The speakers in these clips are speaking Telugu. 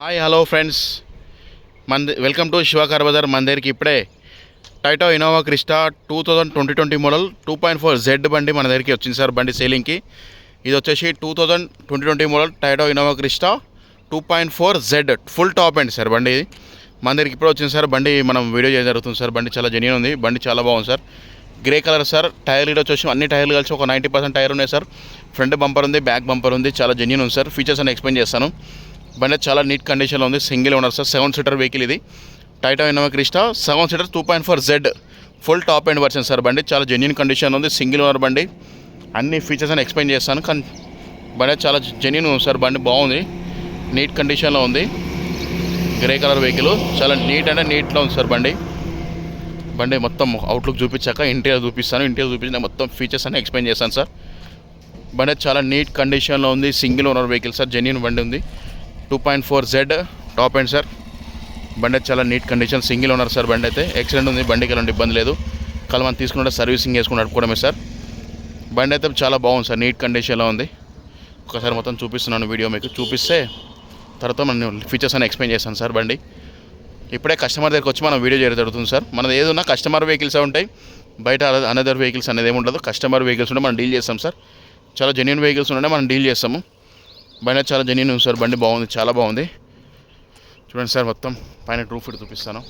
Hi hello friends, welcome to Shiva car bazaar. మన దగ్గరికి ఇప్పుడే టైటో ఇన్నోవా క్రిస్టా 2020 మోడల్ 2.4 జెడ్ బండి మన దగ్గరికి వచ్చింది సార్. బండి సేలింగ్కి. ఇది వచ్చేసి 2020 model Toyota Innova Crysta 2.4 Z full top అండి సార్. బండి మన దగ్గరికి ఇప్పుడు వచ్చింది సార్. బండి మనం వీడియో చేయడం జరుగుతుంది సార్. బండి చాలా జెన్యూన్ ఉంది. బండి చాలా బాగుంది sir. Grey colour sir. Tyre lead వచ్చేసి అన్ని టైర్లు కలిసి ఒక 90% టైర్ ఉన్నాయి సార్. ఫ్రంట్ బంపర్ ఉంది, బ్యాక్ బంపర్ ఉంది. చాలా జెన్యూన్ ఉంది సార్. ఫీచర్స్ అని ఎక్స్ప్లెయిన్ చేస్తాను. బండి చాలా నీట్ కండిషన్లో ఉంది. Single owner sir. 7 seater vehicle ఇది. Toyota Innova Crysta 7 seater 2.4 Z full top end version sir. బండి చాలా జెన్యూన్ కండిషన్ ఉంది. సింగిల్ ఓనర్ బండి. అన్ని ఫీచర్స్ అని ఎక్స్ప్లెయిన్ చేస్తాను. కానీ బండి చాలా జెన్యూన్ ఉంది సార్. బండి బాగుంది, నీట్ కండిషన్లో ఉంది. గ్రే కలర్ వెహికల్ చాలా నీట్ అంటే నీట్లో ఉంది సార్. బండి మొత్తం అవుట్లుక్ చూపించాక ఇంటీరియర్ చూపిస్తాను. ఇంటీరియర్ చూపించిన మొత్తం ఫీచర్స్ అని ఎక్స్ప్లెయిన్ చేస్తాను సార్. బండి చాలా నీట్ కండిషన్లో ఉంది. Single owner vehicle sir. Genuine బండి ఉంది. 2.4 జెడ్ టాప్ ఎండ్ సార్. బండి చాలా neat condition, single owner sir. బండి అయితే ఎక్సలెంట్ ఉంది. బండికి ఎలాంటి ఇబ్బంది లేదు. కల మనం తీసుకుంటే సర్వీసింగ్ చేసుకుని నడుపుకోవడమే సార్. బండి అయితే చాలా బాగుంది సార్. నీట్ కండిషన్లో ఉంది. ఒకసారి మొత్తం చూపిస్తున్నాను వీడియో మీకు. చూపిస్తే తర్వాత మనం ఫీచర్స్ అని ఎక్స్ప్లెయిన్ చేస్తాను సార్. బండి ఇప్పుడే కస్టమర్ దగ్గరికి వచ్చి మనం వీడియో చేయడం జరుగుతుంది సార్. మనది ఏదున్నా కస్టమర్ వెహికల్స్ ఉంటాయి, బయట అనదర్ వెహికల్స్ అనేది ఏమి ఉండదు. కస్టమర్ వెహికల్స్ ఉంటే మనం డీల్ చేస్తాం సార్. చాలా జెన్యూన్ వెహికల్స్ ఉంటే మనం డీల్ చేస్తాము. బండి చాలా జెన్యూన్ ఉంది సార్. బండి బాగుంది, చాలా బాగుంది. చూడండి సార్, మొత్తం పైన రూఫ్ ఫిట్ చూపిస్తాను.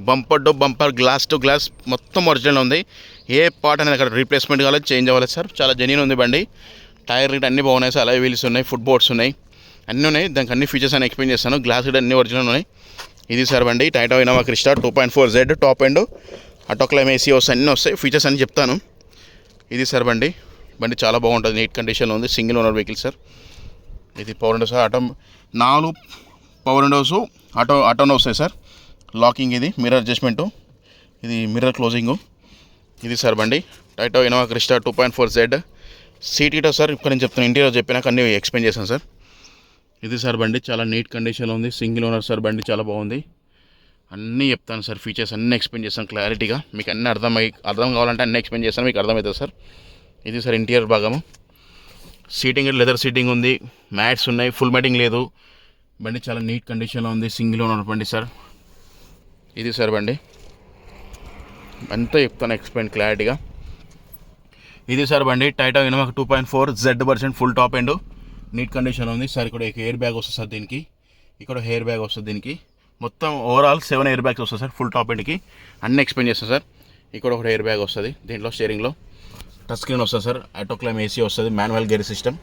Bumper to bumper, glass to glass మొత్తం ఒరిజినల్ ఉంది. ఏ పార్ట్ అనేది అక్కడ రీప్లేస్మెంట్ కావాలి, చేంజ్ అవ్వాలి సార్. చాలా జెన్యూన్ ఉంది బండి. టైర్ రేట్ అన్నీ బాగున్నాయి సార్. అలాయ్ వీల్స్ ఉన్నాయి, ఫుట్ బోర్డ్స్ ఉన్నాయి, అన్నీ ఉన్నాయి. దానికి అన్ని ఫీచర్స్ అని ఎక్స్ప్లెయిన్ చేస్తాను. గ్లాస్ రేట్ అన్నీ ఒరిజినల్ ఉన్నాయి. ఇది సార్ బండి Toyota Innova Crysta 2.4 Z top end. Auto clim AC వస్తాయి, అన్నీ వస్తాయి. ఫీచర్స్ అని చెప్తాను. ఇది సార్ బండి చాలా బాగుంటుంది. నీట్ కండిషన్లో ఉంది. Single owner vehicle sir. ఇది పవర్ విండోస్, 4 పవర్ విండోస్ ఆటోలో వస్తాయి సార్. లాకింగ్, ఇది మిర్రర్ అడ్జస్ట్మెంటు, ఇది మిర్రర్ క్లోజింగు. ఇది సార్ బండి Toyota Innova Crysta 2.4 Z. Seat heater sir. ఇక్కడ నేను చెప్తాను, ఇంటీరియర్ చెప్పినాక అన్నీ ఎక్స్ప్లెయిన్ చేశాను సార్. ఇది సార్ బండి చాలా నీట్ కండిషన్లో ఉంది. Single owner sir. బండి చాలా బాగుంది. అన్నీ చెప్తాను సార్. ఫీచర్స్ అన్నీ ఎక్స్ప్లెయిన్ చేస్తాను క్లారిటీగా. మీకు అన్నీ అర్థం కావాలంటే అన్నీ ఎక్స్ప్లెయిన్ చేస్తాను, మీకు అర్థమవుతుంది సార్. ఇది సార్ ఇంటీరియర్ భాగము. సీటింగ్ లెదర్ సీటింగ్ ఉంది, మ్యాట్స్ ఉన్నాయి, ఫుల్ మ్యాటింగ్ లేదు. బండి చాలా నీట్ కండిషన్లో ఉంది. సింగిల్ ఓనర్ బండి సార్. ఇది సార్ బండి అంతా చెప్తాను ఎక్స్ప్లెయిన్ క్లారిటీగా. ఇది సార్ బండి Toyota Innova 2.4 Z version full top end. Neat కండిషన్లో ఉంది సార్. ఇక్కడ ఎయిర్ బ్యాగ్ వస్తుంది సార్. దీనికి ఇక్కడ హెయిర్ బ్యాగ్ వస్తుంది. దీనికి మొత్తం ఓవరాల్ 7 ఎయిర్ బ్యాగ్స్ వస్తుంది సార్. ఫుల్ టాప్ ఎండ్కి అన్నీ ఎక్స్ప్లెయిన్ చేస్తాను సార్. ఇక్కడ ఒక ఎయిర్ బ్యాగ్ వస్తుంది. దీంట్లో స్టీరింగ్లో టచ్ స్క్రీన్ వస్తుంది సార్. ఆటోక్లైమ్ ఏసీ వస్తుంది. Manual gear system.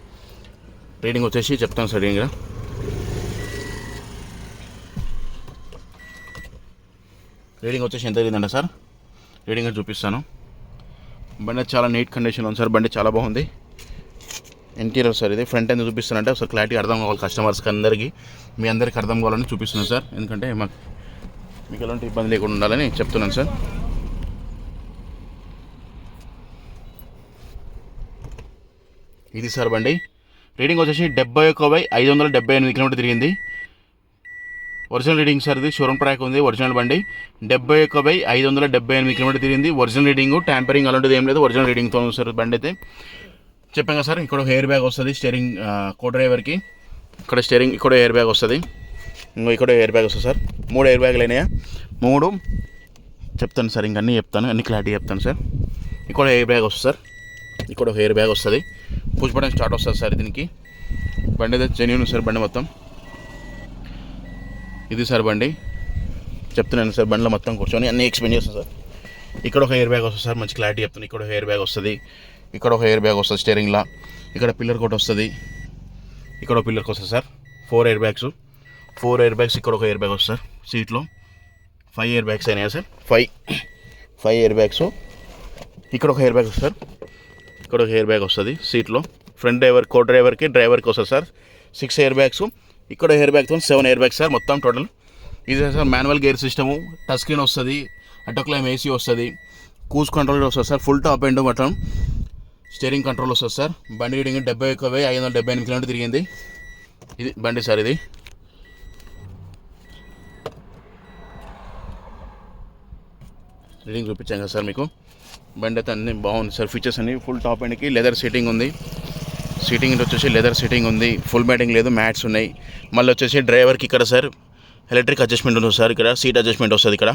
రీడింగ్ వచ్చేసి చెప్తాను సార్. రీడింగ్ వచ్చేసి ఎంత జరిగిందంట సార్, రీడింగ్ చూపిస్తాను. బండి చాలా నీట్ కండిషన్లో ఉంది సార్. బండి చాలా బాగుంది. Interior sir. ఇది ఫ్రంట్ ఎంత చూపిస్తానంటే ఒకసారి క్లారిటీ అర్థం కావాలి కస్టమర్స్కి అందరికీ, మీ అందరికీ అర్థం కావాలని చూపిస్తున్నాను సార్. ఎందుకంటే మీకు ఎలాంటి ఇబ్బంది లేకుండా ఉండాలని చెప్తున్నాను సార్. ఇది సార్ బండి రీడింగ్ వచ్చేసి 71,578 కిలోమీటర్ తిరిగింది. Original reading sir. ఇది షోరూమ్ ట్రాక్ ఉంది. ఒరిజినల్ బండి 71,578 కిలోమీటర్ తిరిగింది. ఒరిజినల్ రీడింగ్, ట్యాంపరింగ్ అలాంటిది ఏం లేదు. ఒరిజినల్ రీడింగ్తో ఉంది సార్ బండి అయితే. చెప్పాను కదా సార్. ఇక్కడ హెయిర్ బ్యాగ్ వస్తుంది స్టీరింగ్ కో డ్రైవర్కి. ఇక్కడ స్టీరింగ్, ఇక్కడ ఎయిర్ బ్యాగ్ వస్తుంది. ఇక్కడ ఎయిర్ బ్యాగ్ వస్తుంది సార్. 3 ఎయిర్ బ్యాగ్లు అయినాయా? 3 చెప్తాను సార్. ఇంక అన్నీ చెప్తాను, అన్ని క్లారిటీ చెప్తాను సార్. ఇక్కడ ఎయిర్ బ్యాగ్ వస్తుంది సార్. ఇక్కడ హెయిర్ బ్యాగ్ వస్తుంది. పుష్ బటన్ స్టార్ట్ వస్తుంది సార్. దీనికి బండి అయితే జెన్యూన్ సార్. బండి మొత్తం ఇది సార్ బండి చెప్తున్నాను సార్. బండిలో మొత్తం కూర్చొని అన్నీ ఎక్స్ప్లెయిన్ చేస్తాను సార్. ఇక్కడ ఒక హెయిర్ బ్యాగ్ వస్తుంది సార్. మంచి క్లారిటీ చెప్తాను. ఇక్కడ హెయిర్ బ్యాగ్ వస్తుంది. ఇక్కడ ఒక హెయిర్ బ్యాగ్ వస్తుంది స్టీరింగ్లో. ఇక్కడ పిల్లర్ కోట్ వస్తుంది. ఇక్కడ ఒక పిల్లర్కి వస్తుంది సార్. 4 air bags. ఇక్కడ ఒక ఎయిర్ బ్యాగ్ వస్తుంది సార్. సీట్లో 5 ఎయిర్ బ్యాగ్స్ అయినాయా సార్? 5 air bags. ఇక్కడ ఒక హెయిర్ బ్యాగ్ వస్తుంది సార్. ఇక్కడ ఒక హెయిర్ బ్యాగ్ వస్తుంది సీట్లో. ఫ్రంట్ డ్రైవర్, కో డ్రైవర్కి, డ్రైవర్కి వస్తుంది సార్. 6 air bags. ఇక్కడ హెయిర్ బ్యాగ్తో 7 ఎయిర్ బ్యాగ్స్ సార్ మొత్తం టోటల్. ఇది sir manual gear system. Touch screen వస్తుంది. ఆటోక్లైమ్ ఏసీ వస్తుంది. క్రూజ్ కంట్రోల్ వస్తుంది సార్. ఫుల్ టాప్ ఎండ్ మొత్తం. స్టీరింగ్ కంట్రోల్ వస్తుంది సార్. బండి రీడింగ్ 71,578 కిలోమీటర్ తిరిగింది. ఇది బండి సార్. ఇది రీడింగ్ చూపించాం కదా సార్ మీకు. బండి అయితే అన్నీ బాగుంది సార్. ఫీచర్స్ అన్ని ఫుల్ టాప్ ఎండ్కి లెదర్ సీటింగ్ ఉంది. సీటింగ్ వచ్చేసి లెదర్ సీటింగ్ ఉంది, ఫుల్ మ్యాటింగ్ లేదు, మ్యాట్స్ ఉన్నాయి. మళ్ళీ వచ్చేసి డ్రైవర్కి ఇక్కడ సార్ ఎలక్ట్రిక్ అడ్జస్ట్మెంట్ ఉంది సార్, ఇక్కడ సీట్ అడ్జస్ట్మెంట్ వస్తుంది ఇక్కడ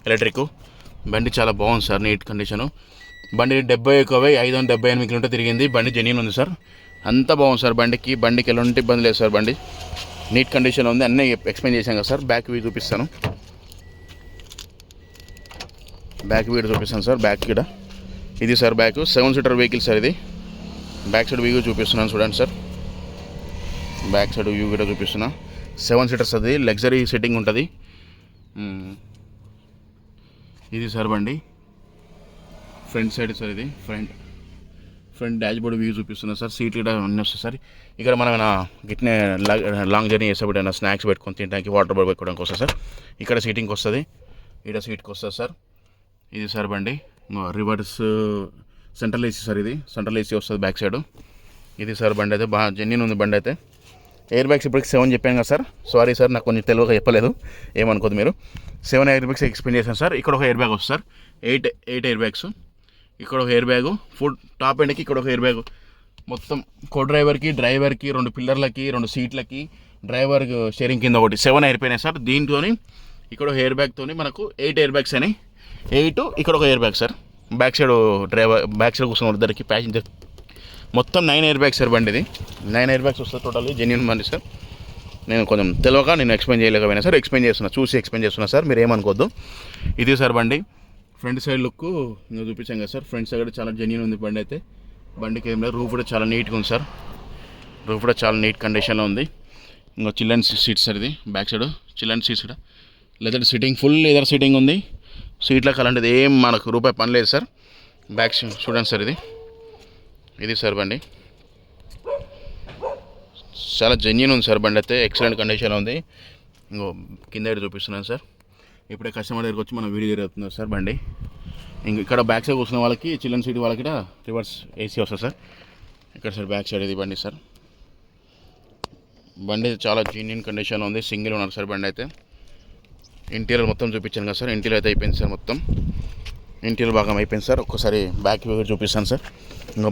ఎలక్ట్రిక్. బండి చాలా బాగుంది సార్, నీట్ కండిషను. బండి 578 కిలోమీటర్ తిరిగింది. బండి జెన్యూన్ ఉంది సార్, అంతా బాగుంది సార్. బండికి ఎలాంటి ఇబ్బంది లేదు సార్. బండి నీట్ కండిషన్లో ఉంది, అన్నీ ఎక్స్ప్లెయిన్ చేశాం కదా సార్. బ్యాక్ వ్యూ చూపిస్తాను, సార్. బ్యాక్ ఇక్కడ ఇది sir, back 7 seater vehicle sir ఇది. బ్యాక్ సైడ్ వ్యూ చూపిస్తున్నాను చూడండి సార్. బ్యాక్ సైడ్ వ్యూ కూడా చూపిస్తున్నా. 7 సీటర్స్ అది, లగ్జరీ సిట్టింగ్ ఉంటుంది. ఇది సార్ బండి ఫ్రంట్ సైడ్ సార్, ఇది ఫ్రంట్ డాష్ బోర్డ్ వ్యూ చూపిస్తున్నా సార్. సీట్ కూడా అన్నీ వస్తాయి సార్. ఇక్కడ మనం గిట్నే లాంగ్ జర్నీ చేసేప్పుడు స్నాక్స్ పెట్టుకొని తినడానికి, వాటర్ బాటిల్ పెట్టుకోవడానికి వస్తుంది సార్. ఇక్కడ సీటింగ్కి వస్తుంది, ఇక్కడ సీట్కి వస్తుంది సార్. ఇది సార్ బండి రివర్స్ సెంట్రల్ ఏసీ సార్, ఇది సెంట్రల్ ఏసీ వస్తుంది బ్యాక్ సైడ్. ఇది సార్ బండి అయితే బాగా జెన్యూన్ ఉంది బండి అయితే. ఎయిర్ బ్యాగ్స్ ఇప్పటికి 7 చెప్పాను కదా సార్. సారీ సార్, నాకు కొంచెం తెలియక చెప్పలేదు, ఏమనుకోదు మీరు. 7 ఎయిర్ బ్యాగ్స్ ఎక్స్ప్లెయిన్ చేశాను సార్. ఇక్కడ ఒక ఎయిర్ బ్యాగ్ వస్తుంది సార్, 8 ఎయిర్ బ్యాగ్స్. ఇక్కడ ఒక ఎయిర్ బ్యాగు ఫుల్ టాప్ ఎండ్కి, ఇక్కడ ఒక ఎయిర్ బ్యాగు మొత్తం డ్రైవర్కి 2 పిల్లర్లకి, 2 సీట్లకి, డ్రైవర్ స్టీరింగ్ కింద ఒకటి 7 అయిపోయినాయి సార్. దీంతో ఇక్కడ ఒక ఎయిర్ బ్యాగ్తో మనకు 8 ఎయిర్ బ్యాగ్స్ అయినాయి. 8 ఇక్కడ ఒక air bag sir. Back side back side కూర్చున్న ఇద్దరికి ప్యాసింజర్ మొత్తం 9 ఎయిర్ బ్యాగ్స్ సార్. బండి ఇది 9 ఎయిర్ బ్యాగ్స్ వస్తుంది టోటల్లీ, జెన్యూన్ బండి సార్. నేను కొంచెం తెలియక నేను ఎక్స్ప్లెయిన్ చేయలేకపోయినా సార్, ఎక్స్ప్లెయిన్ చేస్తున్నా సార్, మీరు ఏమనుకోవద్దు. ఇది సార్ బండి ఫ్రంట్ సైడ్ లుక్ ఇంకా చూపించాం కదా సార్. ఫ్రంట్ సైడ్ కూడా చాలా జెన్యూన్ ఉంది బండి అయితే. బండికి ఏం లేదు, రూఫ్ కూడా చాలా నీట్గా ఉంది సార్. రూఫ్ కూడా చాలా నీట్ కండిషన్లో ఉంది. ఇంకా చిల్డ్రన్ సీట్స్ సార్ ఇది. బ్యాక్ సైడ్ చిల్డ్రన్ సీట్స్ కూడా leather seating, full leather seating ఉంది. సీట్లకు అలాంటిది ఏం మనకు రూపాయి పని లేదు సార్. బ్యాక్ చూడండి సార్, ఇది సార్ బండి చాలా జెన్యూన్ ఉంది సార్. బండి అయితే ఎక్సలెంట్ కండిషన్లో ఉంది. ఇంకో కింద చూపిస్తున్నాను సార్. ఇప్పుడే కస్టమర్ దగ్గరికి వచ్చి మనం వీడియో జరుగుతుంది సార్ బండి. ఇంక ఇక్కడ బ్యాక్ సైడ్ కూర్చున్న వాళ్ళకి, చిల్డ్రన్ సీట్ వాళ్ళకి కూడా రివర్స్ ఏసీ వస్తుంది సార్. ఇక్కడ సార్ బ్యాక్ సైడ్ ఇది బండి సార్. బండి చాలా జెన్యూన్ కండిషన్లో ఉంది, సింగిల్ ఉన్నారు సార్ బండి అయితే. ఇంటీరియర్ మొత్తం చూపించాను కదా సార్. ఇంటీరియర్ అయితే అయిపోయింది సార్, మొత్తం ఇంటీరియర్ భాగం అయిపోయింది సార్. ఒక్కసారి బ్యాక్ వ్యూ చూపిస్తాను సార్. ఇంకో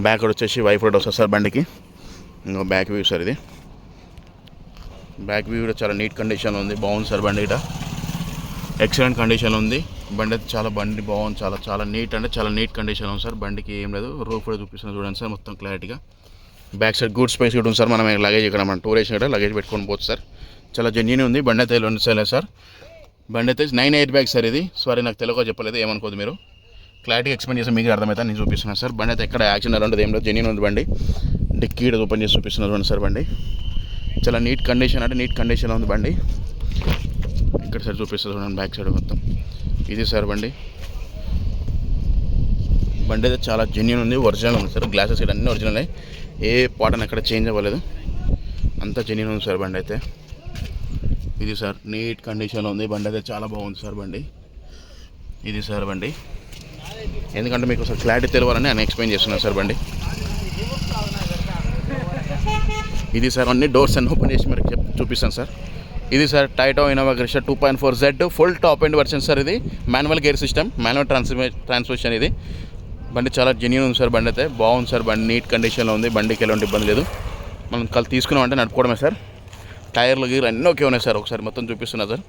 బ్యాక్ వచ్చేసి వైఫ్ రోడ్ వస్తుంది సార్ బండికి. ఇంకో బ్యాక్ వ్యూ సార్ ఇది. బ్యాక్ వ్యూ కూడా చాలా నీట్ కండిషన్లో ఉంది, బాగుంది సార్ బండి కూడా ఎక్సలెంట్ కండిషన్లో ఉంది. బండి అయితే చాలా బాగుంది, చాలా నీట్ అంటే చాలా నీట్ కండిషన్లో ఉంది సార్. బండికి ఏం లేదు, రూఫ్ కూడా చూపిస్తున్నాను చూడండి సార్ మొత్తం క్లారిటీగా. బ్యాక్ సైడ్ గూడ్ స్పేస్ కూడా ఉంది సార్. మనం లగేజ్ ఇక్కడ మనం టూర్ వేసిన లగేజ్ పెట్టుకొని పోవచ్చు సార్. చాలా జెన్యూన్ ఉంది బండి అయితే. 2 సైలే సార్. బండి అయితే 9 ఎయిర్ బ్యాగ్స్ సార్ ఇది. సారీ, నాకు తెలియక చెప్పలేదు, ఏమనుకోదు మీరు. క్లారిటీగా ఎక్స్ప్లెయిన్ చేస్తే మీకు అర్థమవుతా, నేను చూపిస్తున్నాను సార్. బండి అయితే ఎక్కడ యాక్సిడెంట్ అలాంటిది ఏం లేదు, జెన్యూన్ ఉంది బండి. డిక్కీ ఓపెన్ చేసి చూపిస్తున్నారు సార్. బండి చాలా నీట్ కండిషన్ అంటే నీట్ కండిషన్లో ఉంది బండి. ఇక్కడ సార్ చూపిస్తుంది చూడండి బ్యాక్ సైడ్ మొత్తం. ఇది సార్ బండి అయితే చాలా జెన్యూన్ ఉంది, ఒరిజినల్ ఉంది సార్. గ్లాసెస్ ఇక్కడ అన్నీ ఒరిజినల్, ఏ పాటను ఎక్కడ చేంజ్ అవ్వలేదు, అంతా జెన్యూన్ ఉంది సార్ బండి అయితే. ఇది సార్ నీట్ కండిషన్లో ఉంది బండి అయితే, చాలా బాగుంది సార్ బండి. ఇది సార్ బండి, ఎందుకంటే మీకు సార్ క్లారిటీ తెలియాలని నేను ఎక్స్ప్లెయిన్ చేస్తున్నాను సార్ బండి. ఇది సార్ అన్ని డోర్స్ అన్ని ఓపెన్ చేసి మరి చూపిస్తాను సార్. ఇది sir Toyota Innova Crysta 2.4Z full top end version sir. ఇది manual gear system, manual transmission. ఇది బండి చాలా జెన్యూన్ ఉంది సార్. బండి అయితే బాగుంది సార్. బండి నీట్ కండిషన్లో ఉంది, బండికి ఎలాంటి ఇబ్బంది లేదు. మనం తీసుకున్నామంటే నడుపుకోవడమే సార్. టైర్లు గీర్లు అన్నీ ఓకే ఉన్నాయి సార్. ఒకసారి మొత్తం చూపిస్తున్నా సార్.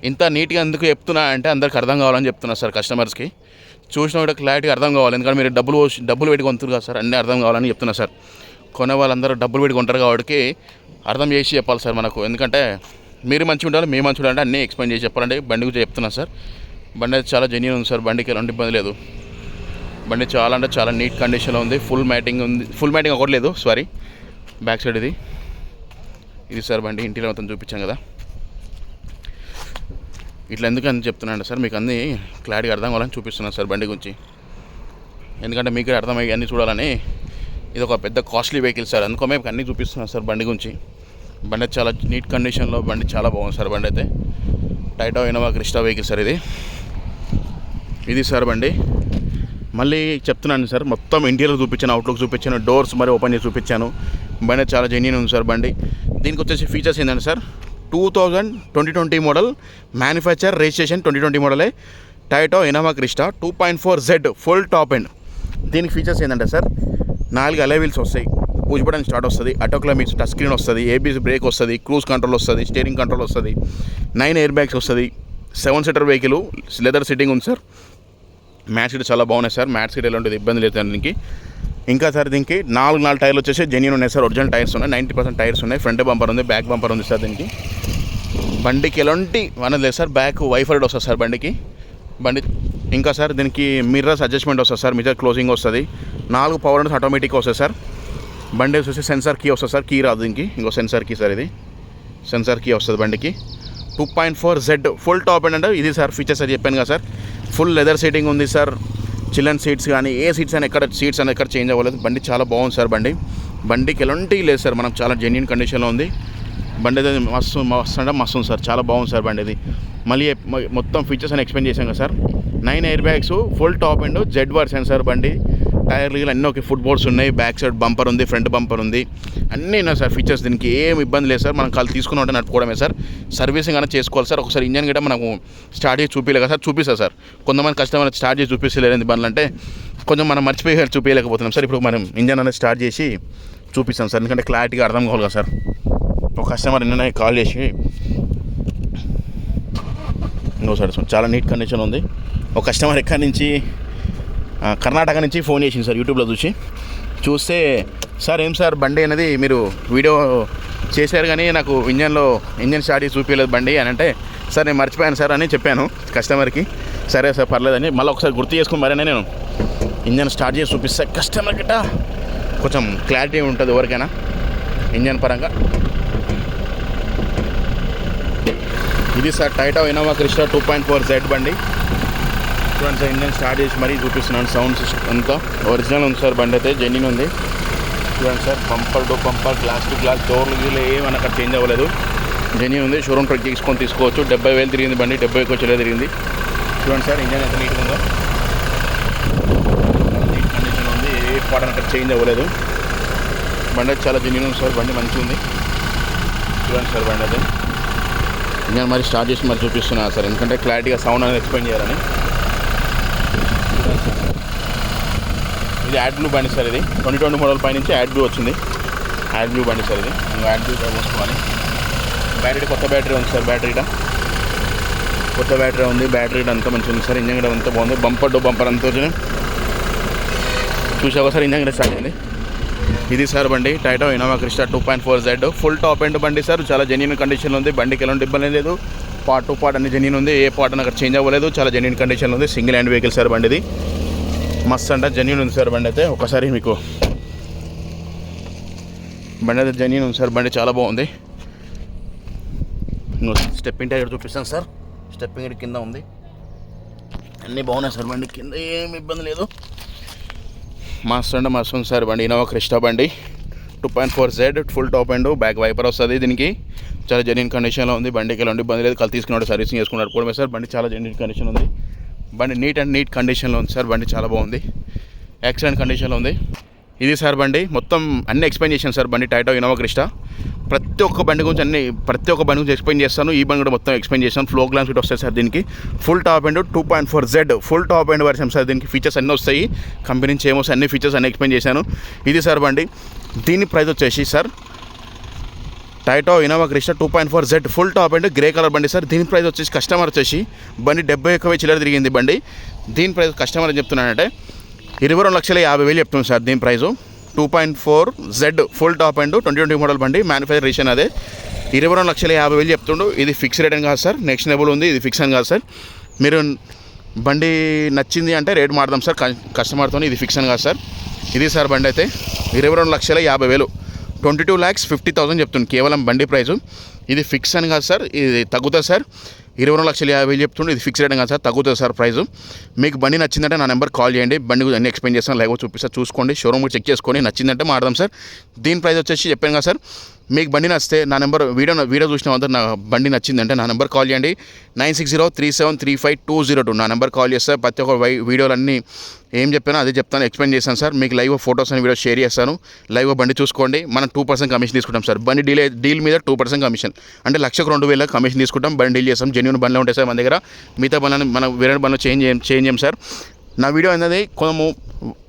ఇంత నీట్గా ఎందుకు చెప్తున్నా అంటే అందరికి అర్థం కావాలని చెప్తున్నా సార్. కస్టమర్స్కి చూసిన కూడా క్లారిటీ అర్థం కావాలి, ఎందుకంటే మీరు డబ్బులు పెట్టి కొంటారు కదా సార్, అన్నీ అర్థం కావాలని చెప్తున్నా సార్. కొనే వాళ్ళందరూ డబ్బులు పెట్టి కొంటారు కాబట్టి అర్థం చేసి చెప్పాలి సార్ మనకు. ఎందుకంటే మీరు మంచిగా ఉండాలి, మేము మంచిగా ఉండాలంటే అన్నీ ఎక్స్ప్లెయిన్ చేసి చెప్పాలంటే బండి గురించి చెప్తున్నా సార్. బండి అయితే చాలా జెన్యూన్ ఉంది సార్. బండికి ఎలాంటి ఇబ్బంది లేదు. బండి చాలా అంటే చాలా నీట్ కండిషన్లో ఉంది. ఫుల్ మ్యాటింగ్ ఉంది, ఫుల్ మ్యాటింగ్ ఒకటి లేదు సారీ. బ్యాక్ సైడ్ ఇది సార్ బండి. ఇంటీరియర్ మొత్తం చూపించాం కదా. ఇట్లా ఎందుకు అని చెప్తున్నాను సార్, మీకు అన్నీ క్లారిటీ అర్థం కావాలని చూపిస్తున్నాను సార్ బండి గురించి. ఎందుకంటే మీకు అర్థమయ్యి అన్నీ చూడాలని. ఇది ఒక పెద్ద కాస్ట్లీ వెహికల్ సార్, అందుకో మేము అన్నీ చూపిస్తున్నాను సార్ బండి గురించి. బండి చాలా నీట్ కండిషన్లో, బండి చాలా బాగుంది సార్. బండి అయితే టైటో ఇన్నోవా క్రిస్టా వెహికల్ సార్ ఇది. ఇది సార్ బండి. మళ్ళీ చెప్తున్నాను సార్, మొత్తం ఇంటీరియర్ చూపించాను, అవుట్లుక్ చూపించాను, డోర్స్ మరి ఓపెన్ చేసి చూపించాను. బండి చాలా జెన్యూన్ ఉంది సార్ బండి. దీనికి వచ్చేసి ఫీచర్స్ ఏంటంటే సార్ 2020 మోడల్, మ్యానుఫ్యాక్చర్ రిజిస్ట్రేషన్ 2020 మోడలే, Toyota Innova Crysta 2.4Z full top end. దీనికి ఫీచర్స్ ఏంటంటే సార్ 4 అలై వీల్స్ వస్తాయి, పుష్ బటన్ స్టార్ట్ వస్తుంది, ఆటోక్లైమిక్స్ టచ్ స్క్రీన్ వస్తుంది, ఏబీఎస్ బ్రేక్ వస్తుంది, క్రూజ్ కంట్రోల్ వస్తుంది, స్టీరింగ్ కంట్రోల్ వస్తుంది, 9 ఎయిర్ బ్యాగ్స్ వస్తుంది, 7 సీటర్ వెహికల్, లెదర్ సీటింగ్ ఉంది సార్. మ్యాట్ సీట్ చాలా బాగున్నాయి సార్, మ్యాట్ సీట్ ఎలాంటిది ఇబ్బంది లేదు దీనికి. ఇంకా సార్ దీనికి 4 టైర్లు వచ్చేసి జెన్యూన్ ఉన్నాయి సార్, ఒరిజినల్ టైర్స్ ఉన్నాయి, 90% టైర్స్ ఉన్నాయి. ఫ్రంట్ బంపర్ ఉంది, బ్యాక్ బంపర్ ఉంది సార్. దీనికి బండికి ఎలాంటి అనేది లేదు సార్, బ్యాక్ వైఫర్ వస్తుంది సార్ బండి. ఇంకా సార్ దీనికి మిర్రర్స్ అడ్జస్ట్మెంట్ వస్తుంది సార్, మిర్రర్ క్లోజింగ్ వస్తుంది, 4 పవర్ విండోస్ ఆటోమేటిక్ వస్తుంది సార్. బండి వచ్చేసి సెన్సార్ కీ వస్తుంది సార్, కీ రాదు దీనికి, ఇంకో సెన్సార్ కీ సార్, ఇది సెన్సార్ కీ వస్తుంది బండికి. 2.4Z ఫుల్ టాప్ అండ్ ఇది సార్ ఫీచర్స్ అది చెప్పాను కదా సార్. ఫుల్ లెదర్ సీటింగ్ ఉంది సార్, చిల్డ్రన్ సీట్స్ కానీ ఏ సీట్స్ అని సీట్స్ అని ఎక్కడ చేంజ్ అవ్వలేదు. బండి చాలా బాగుంది సార్. బండికి ఎలాంటి లేదు సార్, మనం చాలా జెన్యూన్ కండిషన్లో ఉంది బండి. అయితే మస్తు అంటే మస్తు ఉంది సార్, చాలా బాగుంది సార్ బండి. ఇది మళ్ళీ మొత్తం ఫీచర్స్ అని ఎక్స్ప్లెయిన్ చేశాం కదా sir. 9 air bags, full top and Z version sir బండి. టైర్లు అన్నీ ఒక ఫుట్ బోర్డ్స్ ఉన్నాయి, బ్యాక్ సైడ్ బంపర్ ఉంది, ఫ్రంట్ బంపర్ ఉంది, అన్నీ ఉన్నాయి సార్ ఫీచర్స్. దీనికి ఏం ఇబ్బంది లేదు సార్, మనం కాల్ తీసుకుని ఉంటే నడుపుకోవడమే సార్. సర్వీసింగ్ అనేది చేసుకోవాలి సార్. ఒకసారి ఇంజన్ గిట్ట మనము స్టార్ట్ చేసి చూపించలేదు కదా సార్, చూపిస్తా సార్. కొంతమంది కస్టమర్ స్టార్ట్ చేసి చూపిస్తలేదు బండ్లు అంటే కొంచెం మనం మర్చిపోయి చూపించలేకపోతున్నాం సార్. ఇప్పుడు మనం ఇంజన్ అనేది స్టార్ట్ చేసి చూపిస్తాం సార్, ఎందుకంటే క్లారిటీగా అర్థం కావాలి కదా సార్. ఒక కస్టమర్ నిన్న కాల్ చేసి ఇంకో సార్ చాలా నీట్ కండిషన్ ఉంది. ఒక కస్టమర్ ఎక్కడి నుంచి కర్ణాటక నుంచి ఫోన్ చేసింది సార్, యూట్యూబ్లో చూస్తే సార్ ఏం సార్ బండి అనేది మీరు వీడియో చేశారు కానీ నాకు ఇంజన్ స్టార్ట్ చేసి చూపించలేదు బండి అని అంటే, సార్ నేను మర్చిపోయాను సార్ అని చెప్పాను కస్టమర్కి. సరే సార్ పర్లేదని మళ్ళీ ఒకసారి గుర్తు చేసుకుని మరీ నేను ఇంజన్ స్టార్ట్ చేసి చూపిస్తే కస్టమర్ గిట్ట కొంచెం క్లారిటీ ఉంటుంది ఎవరికైనా ఇంజన్ పరంగా. ఇది sir Toyota Innova Crysta 2.4Z బండి. చూడండి సార్, ఇంజన్ స్టార్ట్ చేసి మరీ చూపిస్తున్నాను. సౌండ్ సిస్టమ్ అంతా ఒరిజినల్ ఉంది సార్, బండి అయితే జెన్యూన్ ఉంది. చూడండి sir, bumper to bumper, glass to glass, డోర్లు గీలు ఏమన్నా అక్కడ చేంజ్ అవ్వలేదు, జెన్యూన్ ఉంది. షోరూమ్ ట్రెక్ తీసుకోవచ్చు. 70,000 తిరిగింది బండి, 70 వచ్చేలా తిరిగింది. చూడండి సార్, ఇంజన్ ఎంత నీట్గా ఉందో, నీట్ కండిషన్ ఉంది, ఏ పార్ట్ అక్కడ చేంజ్ అవ్వలేదు. బండి అయితే చాలా జెన్యూన్ ఉంది సార్, బండి మంచిగా ఉంది. చూడండి సార్, బండి అయితే ఇంజన్ మరి స్టార్ట్ చేసి మరి చూపిస్తున్నాను సార్, ఎందుకంటే క్లారిటీగా సౌండ్ అనేది ఎక్స్ప్లెయిన్ చేయాలని. ఇది యాడ్ బ్లూ బండి సార్, ఇది 2020 మోడల్ పైనుంచి యాడ్ బ్లూ వచ్చింది. యాడ్ బ్లూ బండి సార్, ఇది యాడ్ బ్లూ పోసుకోవాలి. బ్యాటరీ కొత్త బ్యాటరీ ఉంది సార్, కొత్త బ్యాటరీ ఉంది, బ్యాటరీ అంతా మంచిగా ఉంది సార్. ఇంజన్ కూడా అంతా బాగుంది, బంపర్ టు బంపర్ అంతా చూసాక సార్ ఇంజన్ కూడా స్టార్ట్ అయింది. ఇది సార్ బండి Toyota Innova Crysta 2.4Z full top end బండి సార్, చాలా జెన్యూన్ కండిషన్లో ఉంది. బండికి ఎలాంటి ఇబ్బంది లేదు, పార్ట్ టు పార్ట్ అన్ని జెన్యూన్ ఉంది, ఏ పార్ట్ అని అక్కడ చేంజ్ అవ్వలేదు, చాలా జెన్యూన్ కండిషన్లో ఉంది. సింగిల్ హ్యాండ్ వెహికల్ సార్ బండిది, మస్త్ అంటే జెన్యూన్ ఉంది సార్ బండి అయితే. ఒకసారి మీకు బండి అయితే జెన్యూన్ ఉంది సార్, బండి చాలా బాగుంది. స్టెప్పింగ్ టైర్ చూపిస్తాను సార్, స్టెప్పింగ్ కింద ఉంది, అన్నీ బాగున్నాయి సార్. బండి కింద ఏమి ఇబ్బంది లేదు, మస్తు అంటే మస్తు ఉంది సార్ బండి. ఇన్నోవా క్రిస్టా బండి 2.4Z full top and back wiper వస్తుంది. దీనికి చాలా జెన్యూన్ కండిషన్లో ఉంది. బండికి ఎలాంటి ఇబ్బంది లేదు, కల్ తీసుకున్నాడు సర్వీసింగ్ చేసుకున్నాడు కూడా సార్. బండి చాలా జెన్యూన్ కండిషన్ ఉంది, బండి నీట్ కండిషన్లో ఉంది సార్. బండి చాలా బాగుంది, యాక్సిడెంట్ కండిషన్లో ఉంది. ఇది సార్ బండి మొత్తం అన్నీ ఎక్స్ప్లెయిన్ చేశాను సార్. బండి టైటో ఇన్నోవా క్రిస్టా ప్రతి ఒక్క బండి గురించి ఎక్స్ప్లెయిన్ చేస్తాను. ఈ బండి కూడా మొత్తం ఎక్స్ప్లెయిన్ చేస్తాను. ఫ్లో గ్లాస్ కూడా వస్తాయి సార్ దీనికి. Full top and 2.4Z full top end version sir. దీనికి ఫీచర్స్ అన్నీ వస్తాయి, కంపెనీ నుంచి ఏమొస్తాయి అన్ని ఫీచర్స్ అన్నీ ఎక్స్ప్లెయిన్ చేశాను. ఇది సార్ బండి. దీని ప్రైస్ వచ్చేసి sir Toyota Innova Crysta 2.4Z full top and grey colour బండి సార్. దీని ప్రైస్ వచ్చేసి కస్టమర్ వచ్చేసి బండి 71,000 చిల్లర తిరిగింది బండి. దీని ప్రైస్ కస్టమర్ అని చెప్తున్నానంటే 22,50,000 చెప్తుంది సార్ దీని price. 2.4Z full top and 2020 model బండి, మ్యానుఫ్యాక్చర్ రిజిస్ట్రేషన్ అదే. 22,50,000 చెప్తుండు. ఇది ఫిక్స్ రేట్ అని కాదు సార్, నెక్స్టబుల్ ఉంది, ఇది ఫిక్స్ అని కాదు సార్. మీరు బండి నచ్చింది అంటే రేట్ మాడదాం సార్ కస్టమర్తో, ఇది ఫిక్స్ అని కాదు సార్. ఇది సార్ బండి అయితే 22,50,000 22,50,000 చెప్తుంది కేవలం బండి ప్రైజు. ఇది ఫిక్స్ అని కాదు సార్, ఇది తగ్గుతుంది సార్. 22,50,000 చెప్తుండే, ఇది ఫిక్స్ రేట్ కాదు సార్, తగ్గుతుంది సార్ ప్రైజు. మీకు బండి నచ్చిందంటే నా నెంబర్ కాల్ చేయండి, బండి అన్ని ఎక్స్ప్లెయిన్ చేస్తాను, లైవ్ చూపిస్తా, చూసుకోండి, షోరూమ్ చెక్ చేసుకొని నచ్చిందంటే మాడదాం సార్. దీని ప్రైస్ వచ్చేసి చెప్పాను కదా సార్. మీకు బండి నచ్చితే నా నెంబర్ వీడియో చూసిన అందరూ నా బండి నచ్చిందంటే నా నెంబర్ కాల్ చేయండి, 9603735202. నా నెంబర్ కాల్ చేస్తే ప్రతి ఒక్క వీడియోలన్నీ ఏం చెప్పానో అదే చెప్తాను, ఎక్స్ప్లెయిన్ చేస్తాను సార్. మీకు లైవ్ ఫోటోస్ అని వీడియో షేర్ చేస్తాను, లైవ్ బండి చూసుకోండి. మనం 2% కమిషన్ తీసుకుంటాం సార్. బండి డీల్ మీద 2% కమిషన్ అంటే 1,02,000 కమిషన్ తీసుకుంటాం. బండి డీల్ చేస్తాం. జెన్యూన్ బండ్లు ఉంటాయి సార్ మన దగ్గర. మిగతా బండ్లను మన వేరే బండ్లు చేంజ్ చేయం సార్. నా వీడియో అనేది కొంచెం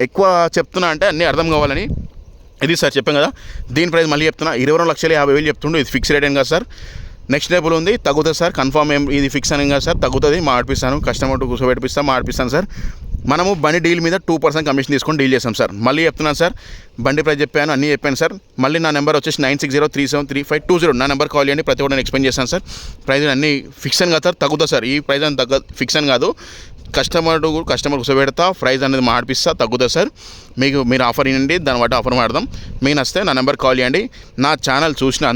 ఎక్కువ చెప్తున్నా అంటే అన్నీ అర్థం కావాలని. ఇది సార్ చెప్పాను కదా, దీని ప్రైస్ మళ్ళీ చెప్తున్నా 22,50,000 చెప్తుండు. ఇది ఫిక్స్ రేట్ ఏం కాదు సార్, నెక్స్ట్ టేబుల్ ఉంది, తగ్గుతుంది సార్. కన్ఫామ్ ఏం ఇది ఫిక్స్ అని కాదు సార్, తగ్గుతుంది. మాడిపిస్తాను, కస్టమర్ కూర్చోబెట్టిస్తాను, మాడిపిస్తాను సార్. మనము బండి డీల్ మీద 2% కమిషన్ తీసుకొని డీల్ చేస్తాం సార్. మళ్ళీ చెప్తున్నాను సార్, బండి ప్రైస్ చెప్పాను, అన్నీ చెప్పాను సార్. మళ్ళీ నా నెంబర్ వచ్చేసి 9603735320. నా నెంబర్ కాల్ చేయండి, ప్రతి ఒక్కటి ఎక్స్ప్లెయిన్ చేస్తాను సార్. ప్రైస్ అన్నీ ఫిక్స్ అని కాదు సార్, తగ్గుతుంది సార్. ఈ ప్రైస్ అని ఫిక్స్ అని కాదు, కస్టమర్ కూర్చోబెడతా, ప్రైస్ అనేది మాడిపిస్తా, తగ్గుతుంది సార్. మీరు ఆఫర్ ఇవ్వండి, దాన్ని బట్టి ఆఫర్ మాడదాం. మీకు నచ్చితే నా నెంబర్ కాల్ చేయండి. నా ఛానల్ చూసిన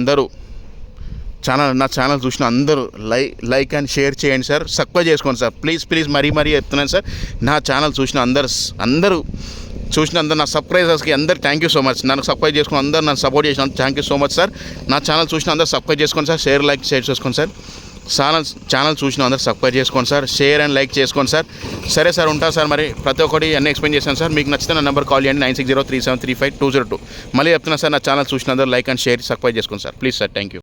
అందరూ లైక్ అండ్ షేర్ చేయండి సార్, సబ్స్క్రైబ్ చేసుకోండి సార్. ప్లీజ్ మరీ చెప్తున్నాను సార్. నా ఛానల్ చూసిన అందరూ నా సబ్స్క్రైబర్స్కి అందరు థ్యాంక్ యూ సో మచ్. నన్ను సబ్స్క్రైబ్ చేసుకుని అందరూ నన్ను సపోర్ట్ చేసిన thank you so much sir. నా ఛానల్ చూసిన అందరూ సబ్స్క్రైబ్ చేసుకోండి సార్, షేర్ చేసుకోండి సార్. ఛానల్ చూసిన అందరూ సబ్స్క్రైబ్ చేసుకోండి సార్, షేర్ అండ్ లైక్ చేసుకోండి సార్. సరే సార్, ఉంటాను సార్. మరి ప్రతి ఒక్కటి అన్నీ ఎక్స్ప్లెయిన్ చేశాను సార్. మీకు నచ్చితే నా నెంబర్ కాల్ చేయండి, 9603735202. మళ్ళీ చెప్తున్నా సార్, నా ఛానల్ చూసిన అందరూ లైక్ అండ్ షేర్ సబ్స్క్రైబ్ చేసుకోండి sir. Please sir, thank you.